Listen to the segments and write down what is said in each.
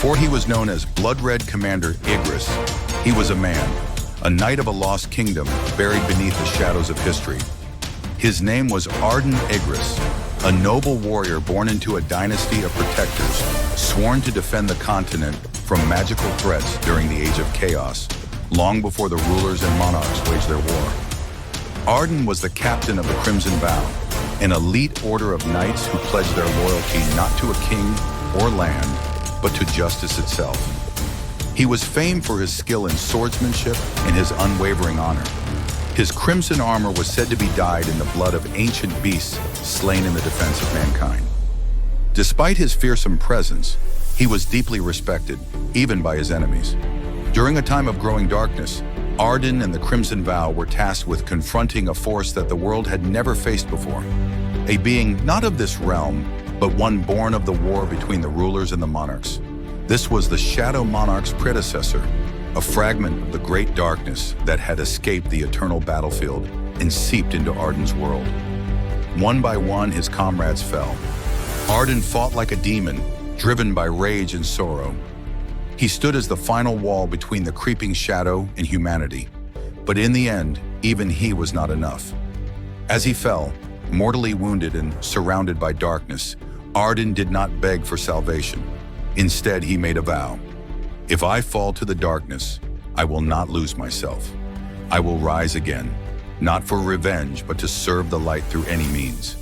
Before he was known as Blood Red Commander Igris, he was a man, a knight of a lost kingdom buried beneath the shadows of history. His name was Arden Igris, a noble warrior born into a dynasty of protectors, sworn to defend the continent from magical threats during the Age of Chaos, long before the rulers and monarchs waged their war. Arden was the captain of the Crimson Vow, an elite order of knights who pledged their loyalty not to a king or land, but to justice itself. He was famed for his skill in swordsmanship and his unwavering honor. His crimson armor was said to be dyed in the blood of ancient beasts slain in the defense of mankind. Despite his fearsome presence, he was deeply respected, even by his enemies. During a time of growing darkness, Arden and the Crimson Vow were tasked with confronting a force that the world had never faced before. A being not of this realm, but one born of the war between the rulers and the monarchs. This was the Shadow Monarch's predecessor, a fragment of the great darkness that had escaped the eternal battlefield and seeped into Arden's world. One by one, his comrades fell. Arden fought like a demon, driven by rage and sorrow. He stood as the final wall between the creeping shadow and humanity. But in the end, even he was not enough. As he fell, mortally wounded and surrounded by darkness, Arden did not beg for salvation. Instead, he made a vow. If I fall to the darkness, I will not lose myself. I will rise again, not for revenge, but to serve the light through any means.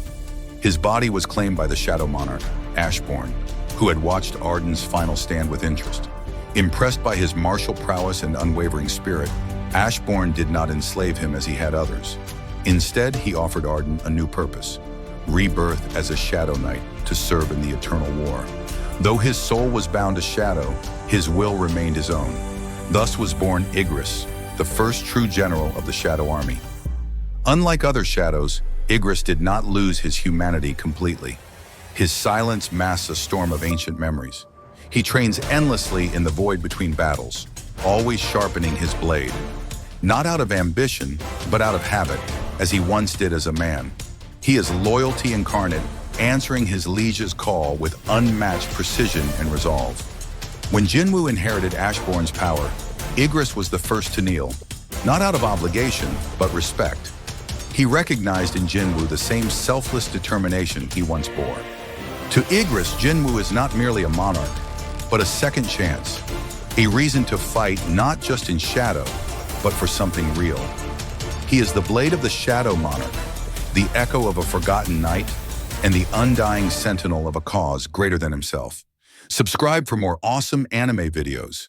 His body was claimed by the Shadow Monarch, Ashbourne, who had watched Arden's final stand with interest. Impressed by his martial prowess and unwavering spirit, Ashbourne did not enslave him as he had others. Instead, he offered Arden a new purpose, rebirth as a Shadow Knight to serve in the eternal war. Though his soul was bound to shadow, his will remained his own. Thus was born Igris, the first true general of the Shadow Army. Unlike other shadows, Igris did not lose his humanity completely. His silence masks a storm of ancient memories. He trains endlessly in the void between battles, always sharpening his blade. Not out of ambition, but out of habit, as he once did as a man. He is loyalty incarnate, answering his liege's call with unmatched precision and resolve. When Jinwoo inherited Ashbourne's power, Igris was the first to kneel, not out of obligation, but respect. He recognized in Jinwoo the same selfless determination he once bore. To Igris, Jinwoo is not merely a monarch, but a second chance, a reason to fight not just in shadow, but for something real. He is the blade of the Shadow Monarch, the echo of a forgotten knight, and the undying sentinel of a cause greater than himself. Subscribe for more awesome anime videos.